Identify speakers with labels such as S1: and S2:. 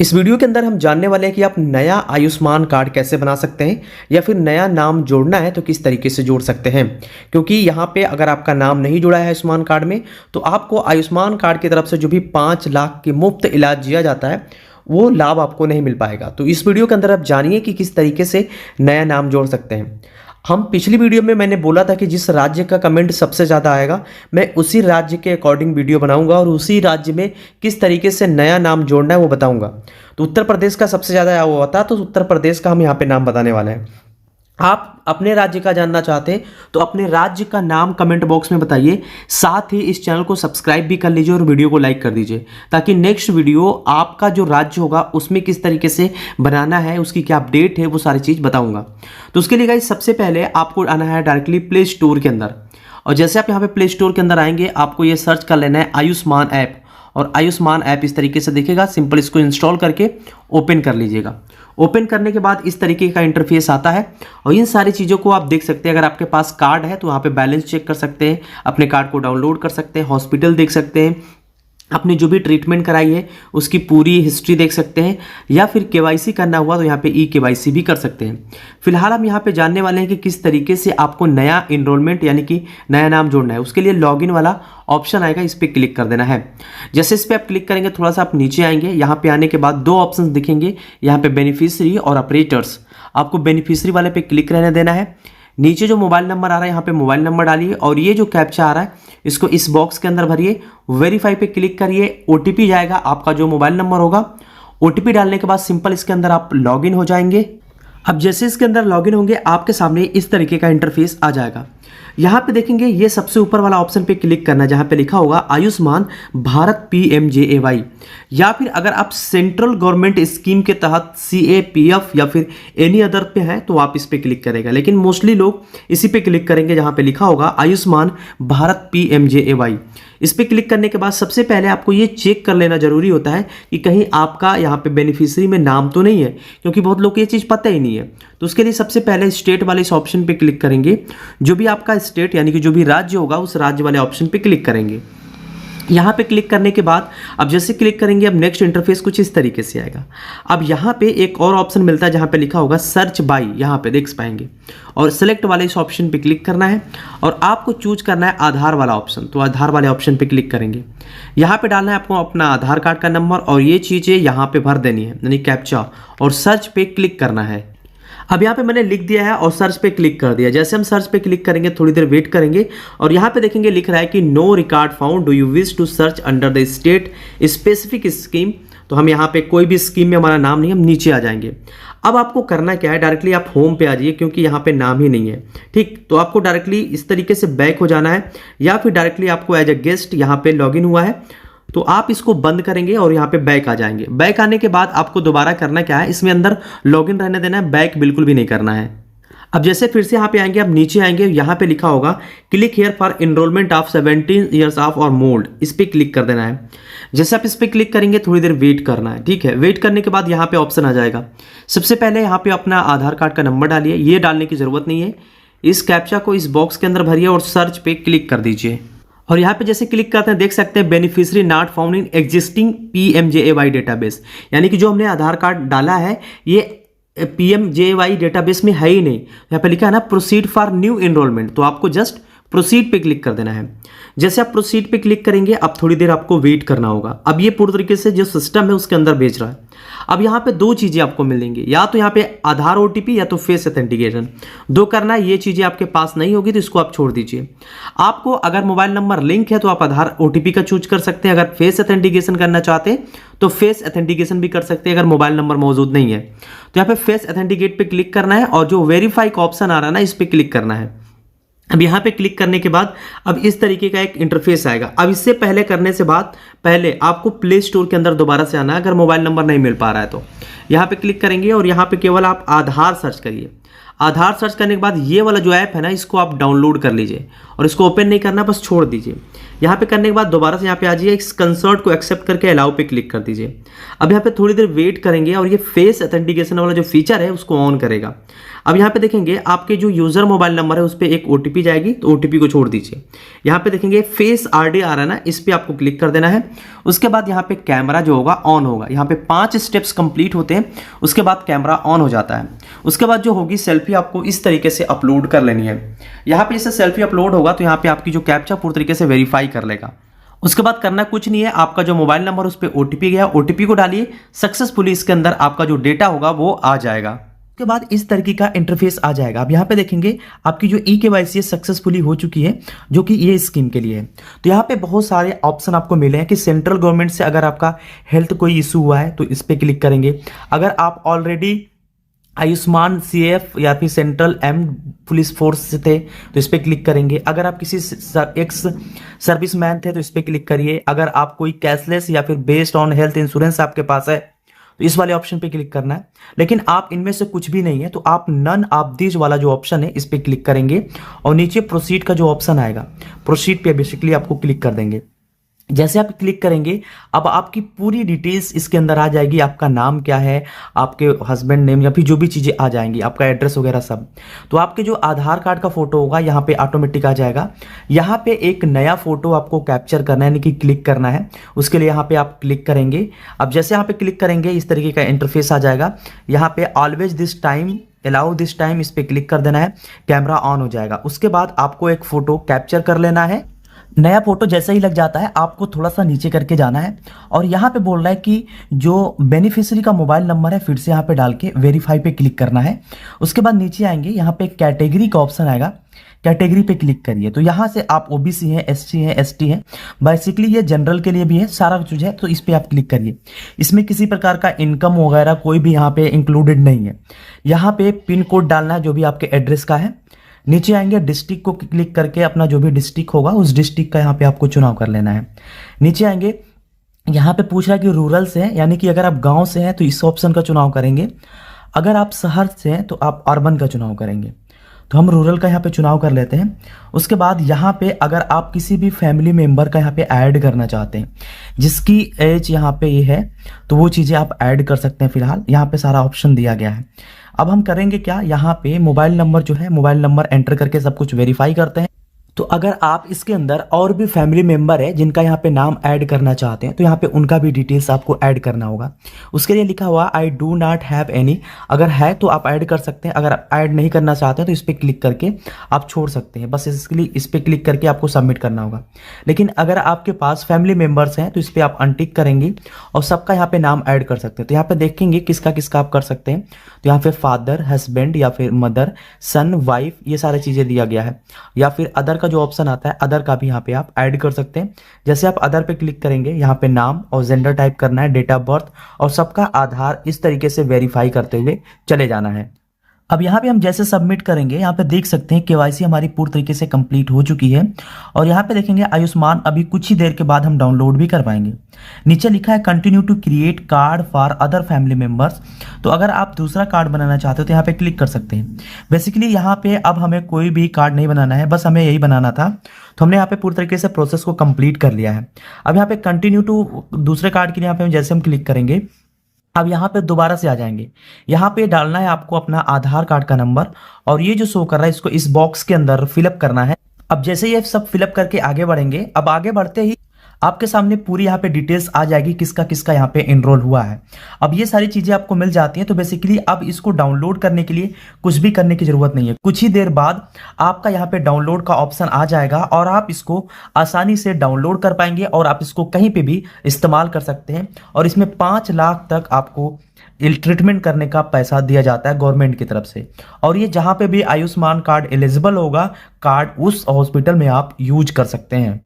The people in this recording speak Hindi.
S1: इस वीडियो के अंदर हम जानने वाले हैं कि आप नया आयुष्मान कार्ड कैसे बना सकते हैं या फिर नया नाम जोड़ना है तो किस तरीके से जोड़ सकते हैं। क्योंकि यहाँ पे अगर आपका नाम नहीं जुड़ा है आयुष्मान कार्ड में तो आपको आयुष्मान कार्ड की तरफ से जो भी 5 लाख की मुफ्त इलाज दिया जाता है वो लाभ आपको नहीं मिल पाएगा। तो इस वीडियो के अंदर आप जानिए कि किस तरीके से नया नाम जोड़ सकते हैं। हम पिछली वीडियो में मैंने बोला था कि जिस राज्य का कमेंट सबसे ज़्यादा आएगा मैं उसी राज्य के अकॉर्डिंग वीडियो बनाऊंगा और उसी राज्य में किस तरीके से नया नाम जोड़ना है वो बताऊंगा। तो उत्तर प्रदेश का सबसे ज़्यादा आया हुआ था तो उत्तर प्रदेश का हम यहाँ पे नाम बताने वाले हैं। आप अपने राज्य का जानना चाहते हैं तो अपने राज्य का नाम कमेंट बॉक्स में बताइए, साथ ही इस चैनल को सब्सक्राइब भी कर लीजिए और वीडियो को लाइक कर दीजिए ताकि नेक्स्ट वीडियो आपका जो राज्य होगा उसमें किस तरीके से बनाना है, उसकी क्या अपडेट है, वो सारी चीज़ बताऊंगा। तो उसके लिए गाइस सबसे पहले आपको आना है डायरेक्टली प्ले स्टोर के अंदर और जैसे आप यहाँ पे प्ले स्टोर के अंदर आएंगे आपको ये सर्च कर लेना है आयुष्मान ऐप और आयुष्मान ऐप इस तरीके से दिखेगा। सिंपल इसको इंस्टॉल करके ओपन कर लीजिएगा। ओपन करने के बाद इस तरीके का इंटरफेस आता है और इन सारी चीज़ों को आप देख सकते हैं। अगर आपके पास कार्ड है तो वहाँ पे बैलेंस चेक कर सकते हैं, अपने कार्ड को डाउनलोड कर सकते हैं, हॉस्पिटल देख सकते हैं, अपनी जो भी ट्रीटमेंट कराई है उसकी पूरी हिस्ट्री देख सकते हैं, या फिर केवाईसी करना हुआ तो यहाँ पे केवाईसी भी कर सकते हैं। फिलहाल हम यहाँ पे जानने वाले हैं कि किस तरीके से आपको नया इनरोलमेंट यानी कि नया नाम जोड़ना है। उसके लिए लॉगिन वाला ऑप्शन आएगा, इस पर क्लिक कर देना है। जैसे इस पर आप क्लिक करेंगे थोड़ा सा आप नीचे आएंगे, यहाँ पे आने के बाद 2 ऑप्शन दिखेंगे, यहाँ पे बेनिफिशियरी और ऑपरेटर्स। आपको बेनिफिशियरी वाले पे क्लिक रहने देना है। नीचे जो मोबाइल नंबर आ रहा है यहाँ पे मोबाइल नंबर डालिए और ये जो कैप्चा आ रहा है इसको इस बॉक्स के अंदर भरिए। वेरीफाई पे क्लिक करिए, ओटीपी जाएगा आपका जो मोबाइल नंबर होगा। ओटीपी डालने के बाद सिंपल इसके अंदर आप लॉगिन हो जाएंगे। अब जैसे इसके अंदर लॉगिन होंगे आपके सामने इस तरीके का इंटरफेस आ जाएगा। यहाँ पे देखेंगे ये सबसे ऊपर वाला ऑप्शन पे क्लिक करना है जहाँ पे लिखा होगा आयुष्मान भारत PMJAY, या फिर अगर आप सेंट्रल गवर्नमेंट स्कीम के तहत CAPF या फिर एनी अदर पे हैं तो आप इस पे क्लिक करेगा, लेकिन मोस्टली लोग इसी पे क्लिक करेंगे जहाँ पे लिखा होगा आयुष्मान भारत PMJAY। इस पे क्लिक करने के बाद सबसे पहले आपको ये चेक कर लेना जरूरी होता है कि कहीं आपका यहाँ पे बेनिफिशियरी में नाम तो नहीं है, क्योंकि बहुत लोग को ये चीज़ पता ही नहीं है। तो उसके लिए सबसे पहले स्टेट वाले इस ऑप्शन पे क्लिक करेंगे। जो भी आपका स्टेट यानी कि जो भी राज्य होगा उस राज्य वाले ऑप्शन पे क्लिक करेंगे। यहाँ पे क्लिक करने के बाद अब जैसे क्लिक करेंगे अब नेक्स्ट इंटरफेस कुछ इस तरीके से आएगा। अब यहाँ पे एक और ऑप्शन मिलता है जहाँ पे लिखा होगा सर्च बाई, यहाँ पे देख पाएंगे और सेलेक्ट वाले इस ऑप्शन पे क्लिक करना है और आपको चूज करना है आधार वाला ऑप्शन। तो आधार वाले ऑप्शन पे क्लिक करेंगे, यहाँ पे डालना है आपको अपना आधार कार्ड का नंबर और ये चीज़ें यहाँ पे भर देनी है यानी कैप्चा, और सर्च पे क्लिक करना है। अब यहाँ पे मैंने लिख दिया है और सर्च पे क्लिक कर दिया। जैसे हम सर्च पे क्लिक करेंगे थोड़ी देर वेट करेंगे और यहाँ पे देखेंगे लिख रहा है कि no record found, do you wish to search under the state specific scheme. तो हम यहाँ पे कोई भी स्कीम में हमारा नाम नहीं, हम नीचे आ जाएंगे। अब आपको करना क्या है, डायरेक्टली आप होम पे आ जाइए क्योंकि यहाँ पे नाम ही नहीं है। ठीक, तो आपको डायरेक्टली इस तरीके से बैक हो जाना है या फिर डायरेक्टली आपको एज ए गेस्ट यहाँ पे लॉगिन हुआ है तो आप इसको बंद करेंगे और यहाँ पे बैक आ जाएंगे। बैक आने के बाद आपको दोबारा करना क्या है, इसमें अंदर लॉगिन रहने देना है, बैक बिल्कुल भी नहीं करना है। अब जैसे फिर से यहाँ पे आएंगे, अब नीचे आएंगे, यहाँ पे लिखा होगा click here for enrolment of 17 years of और मोल्ड, इस पर क्लिक कर देना है। जैसे आप इस पर क्लिक करेंगे थोड़ी देर वेट करना है। ठीक है, वेट करने के बाद यहाँ पे ऑप्शन आ जाएगा। सबसे पहले यहाँ पे अपना आधार कार्ड का नंबर डालिए, ये डालने की जरूरत नहीं है। इस कैप्चा को इस बॉक्स के अंदर भरिए और सर्च पे क्लिक कर दीजिए और यहाँ पे जैसे क्लिक करते हैं देख सकते हैं beneficiary not found in existing PMJAY database, यानी कि जो हमने आधार कार्ड डाला है ये PMJAY डेटाबेस में है ही नहीं। यहाँ पे लिखा है ना प्रोसीड फॉर न्यू एनरोलमेंट, तो आपको जस्ट प्रोसीड पे क्लिक कर देना है। जैसे आप प्रोसीड पे क्लिक करेंगे अब थोड़ी देर आपको वेट करना होगा। अब ये पूरी तरीके से जो सिस्टम है उसके अंदर भेज रहा है। अब यहाँ पे 2 चीज़ें आपको मिलेंगी, या तो यहाँ पे आधार OTP या तो फेस ऑथेंटिकेशन, 2 करना है। ये चीज़ें आपके पास नहीं होगी तो इसको आप छोड़ दीजिए। आपको अगर मोबाइल नंबर लिंक है तो आप आधार OTP का चूज कर सकते हैं। अगर फेस ऑथेंटिकेशन करना चाहते हैं तो फेस ऑथेंटिकेशन भी कर सकते हैं अगर मोबाइल नंबर मौजूद नहीं है। तो यहाँ पे फेस ऑथेंटिकेट पे क्लिक करना है और जो वेरीफाई का ऑप्शन आ रहा है ना इस पर क्लिक करना है। अब यहाँ पे क्लिक करने के बाद अब इस तरीके का एक इंटरफेस आएगा। अब इससे पहले करने से बाद पहले आपको प्ले स्टोर के अंदर दोबारा से आना है अगर मोबाइल नंबर नहीं मिल पा रहा है तो। यहाँ पे क्लिक करेंगे और यहाँ पे केवल आप आधार सर्च करिए। आधार सर्च करने के बाद ये वाला जो ऐप है ना, इसको आप डाउनलोड कर लीजिए और इसको ओपन नहीं करना, बस छोड़ दीजिए। यहाँ पे करने के बाद दोबारा से यहाँ पे आ जाइए, इस कंसर्ट को एक्सेप्ट करके अलाउ पे क्लिक कर दीजिए। अब यहाँ पे थोड़ी देर वेट करेंगे और ये फेस ऑथेंटिकेशन वाला जो फीचर है उसको ऑन करेगा। अब यहाँ पे देखेंगे आपके जो यूजर मोबाइल नंबर है उस पर एक OTP जाएगी, तो OTP को छोड़ दीजिए। यहाँ पे देखेंगे फेस RD आ रहा है ना, इस पर आपको क्लिक कर देना है। उसके बाद यहाँ पे कैमरा जो होगा ऑन होगा। यहाँ पे 5 स्टेप्स कंप्लीट होते हैं, उसके बाद कैमरा ऑन हो जाता है। उसके बाद जो होगी सेल्फी आपको इस तरीके से अपलोड कर लेनी है। यहाँ पे जैसे सेल्फी अपलोड होगा तो यहाँ पे आपकी जो कैप्चा पूरी तरीके से वेरीफाई कर लेगा। उसके बाद करना कुछ नहीं है, आपका जो मोबाइल नंबर उस पर OTP गया, OTP को डालिए, सक्सेसफुली इसके अंदर आपका जो डेटा होगा वो आ जाएगा। उसके बाद इस तरीके का इंटरफेस आ जाएगा। अब यहाँ पे देखेंगे आपकी जो eKYC सक्सेसफुली हो चुकी है, जो कि ये स्कीम के लिए है। तो यहाँ पे बहुत सारे ऑप्शन आपको मिले हैं कि सेंट्रल गवर्नमेंट से अगर आपका हेल्थ कोई इशू हुआ है तो इस पर क्लिक करेंगे। अगर आप ऑलरेडी आयुष्मान CF या फिर सेंट्रल पुलिस फोर्स से थे तो इस पर क्लिक करेंगे। अगर आप किसी एक्स सर्विसमैन थे तो इस पर क्लिक करिए। अगर आप कोई कैशलेस या फिर बेस्ड ऑन हेल्थ इंश्योरेंस आपके पास है तो इस वाले ऑप्शन पे क्लिक करना है। लेकिन आप इनमें से कुछ भी नहीं है तो आप नन ऑफ दिस वाला जो ऑप्शन है इस पे क्लिक करेंगे और नीचे प्रोसीड का जो ऑप्शन आएगा, प्रोसीड पे बेसिकली आपको क्लिक कर देंगे। जैसे आप क्लिक करेंगे अब आपकी पूरी डिटेल्स इसके अंदर आ जाएगी। आपका नाम क्या है, आपके हस्बैंड नेम या फिर जो भी चीज़ें आ जाएंगी, आपका एड्रेस वगैरह सब। तो आपके जो आधार कार्ड का फोटो होगा यहाँ पे ऑटोमेटिक आ जाएगा। यहाँ पे एक नया फोटो आपको कैप्चर करना है, यानी कि क्लिक करना है। उसके लिए यहाँ पे आप क्लिक करेंगे। अब जैसे यहाँ पे क्लिक करेंगे इस तरीके का इंटरफेस आ जाएगा। यहाँ पे always this time allow this time इस पर क्लिक कर देना है, कैमरा ऑन हो जाएगा। उसके बाद आपको एक फोटो कैप्चर कर लेना है। नया फोटो जैसे ही लग जाता है आपको थोड़ा सा नीचे करके जाना है और यहाँ पे बोल रहा है कि जो बेनिफिशियरी का मोबाइल नंबर है फिर से यहाँ पे डाल के वेरीफाई पे क्लिक करना है। उसके बाद नीचे आएंगे, यहाँ पे कैटेगरी का ऑप्शन आएगा, कैटेगरी पे क्लिक करिए। तो यहाँ से आप OBC हैं, SC हैं, ST हैं, बेसिकली ये जनरल के लिए भी है, सारा कुछ है। तो इस पर आप क्लिक करिए। इसमें किसी प्रकार का इनकम वगैरह कोई भी यहाँ पे इंक्लूडेड नहीं है। यहाँ पे पिन कोड डालना है जो भी आपके एड्रेस का है। नीचे आएंगे, डिस्ट्रिक्ट को क्लिक करके अपना जो भी डिस्ट्रिक्ट होगा उस डिस्ट्रिक्ट का यहाँ पे आपको चुनाव कर लेना है। नीचे आएंगे, यहाँ पे पूछ रहा है कि रूरल से हैं, यानी कि अगर आप गांव से हैं तो इस ऑप्शन का चुनाव करेंगे। अगर आप शहर से हैं तो आप अर्बन का चुनाव करेंगे। तो हम रूरल का यहाँ पे चुनाव कर लेते हैं। उसके बाद यहाँ पे अगर आप किसी भी फैमिली मेम्बर का यहाँ पे ऐड करना चाहते हैं, जिसकी एज यहाँ पे ये है, तो वो चीज़ें आप ऐड कर सकते हैं। फिलहाल यहाँ पे सारा ऑप्शन दिया गया है। अब हम करेंगे क्या, यहाँ पे मोबाइल नंबर जो है, मोबाइल नंबर एंटर करके सब कुछ वेरीफाई करते हैं। तो अगर आप इसके अंदर और भी फैमिली मेंबर है जिनका यहाँ पे नाम ऐड करना चाहते हैं तो यहाँ पे उनका भी डिटेल्स आपको ऐड करना होगा। उसके लिए लिखा हुआ I do not have any, अगर है तो आप ऐड कर सकते हैं। अगर आप ऐड नहीं करना चाहते हैं तो इस पर क्लिक करके आप छोड़ सकते हैं। बस इसके लिए इस पर क्लिक करके आपको सबमिट करना होगा। लेकिन अगर आपके पास फैमिली मेम्बर्स हैं तो इस पर आप अनटिक करेंगे और सबका यहाँ पे नाम ऐड कर सकते हैं। तो यहाँ पे देखेंगे किसका किसका आप कर सकते हैं। तो यहाँ पे फादर, हस्बैंड या फिर मदर, सन, वाइफ, ये सारी चीज़ें दिया गया है। या फिर अदर का जो ऑप्शन आता है, अदर का भी यहाँ पे आप ऐड कर सकते हैं। जैसे आप अदर पे क्लिक करेंगे, यहाँ पे नाम और जेंडर टाइप करना है, डेट ऑफ बर्थ और सबका आधार इस तरीके से वेरीफाई करते हुए चले जाना है। अब यहाँ पे हम जैसे सबमिट करेंगे, यहाँ पे देख सकते हैं KYC हमारी पूरी तरीके से कंप्लीट हो चुकी है। और यहाँ पे देखेंगे आयुष्मान अभी कुछ ही देर के बाद हम डाउनलोड भी कर पाएंगे। नीचे लिखा है continue to create card for other family members. तो अगर आप दूसरा कार्ड बनाना चाहते हो तो यहाँ पे क्लिक कर सकते हैं। बेसिकली यहाँ पे अब हमें कोई भी कार्ड नहीं बनाना है, बस हमें यही बनाना था। तो हमने यहाँ पे पूरी तरीके से प्रोसेस को कंप्लीट कर लिया है। अब यहाँ पे कंटिन्यू टू दूसरे कार्ड के लिए यहाँ पे जैसे हम क्लिक करेंगे, अब यहाँ पे दोबारा से आ जाएंगे। यहाँ पे डालना है आपको अपना आधार कार्ड का नंबर और ये जो शो कर रहा है इसको इस बॉक्स के अंदर फिलअप करना है। अब जैसे ये सब फिलअप करके आगे बढ़ेंगे, अब आगे बढ़ते ही आपके सामने पूरी यहाँ पे डिटेल्स आ जाएगी किसका किसका यहाँ पे एनरोल हुआ है। अब ये सारी चीजें आपको मिल जाती हैं। तो बेसिकली अब इसको डाउनलोड करने के लिए कुछ भी करने की जरूरत नहीं है। कुछ ही देर बाद आपका यहाँ पे डाउनलोड का ऑप्शन आ जाएगा और आप इसको आसानी से डाउनलोड कर पाएंगे और आप इसको कहीं पे भी इस्तेमाल कर सकते हैं। और इसमें 5 लाख तक आपको ट्रीटमेंट करने का पैसा दिया जाता है गवर्नमेंट की तरफ से। और ये जहाँ पे भी आयुष्मान कार्ड एलिजिबल होगा कार्ड, उस हॉस्पिटल में आप यूज कर सकते हैं।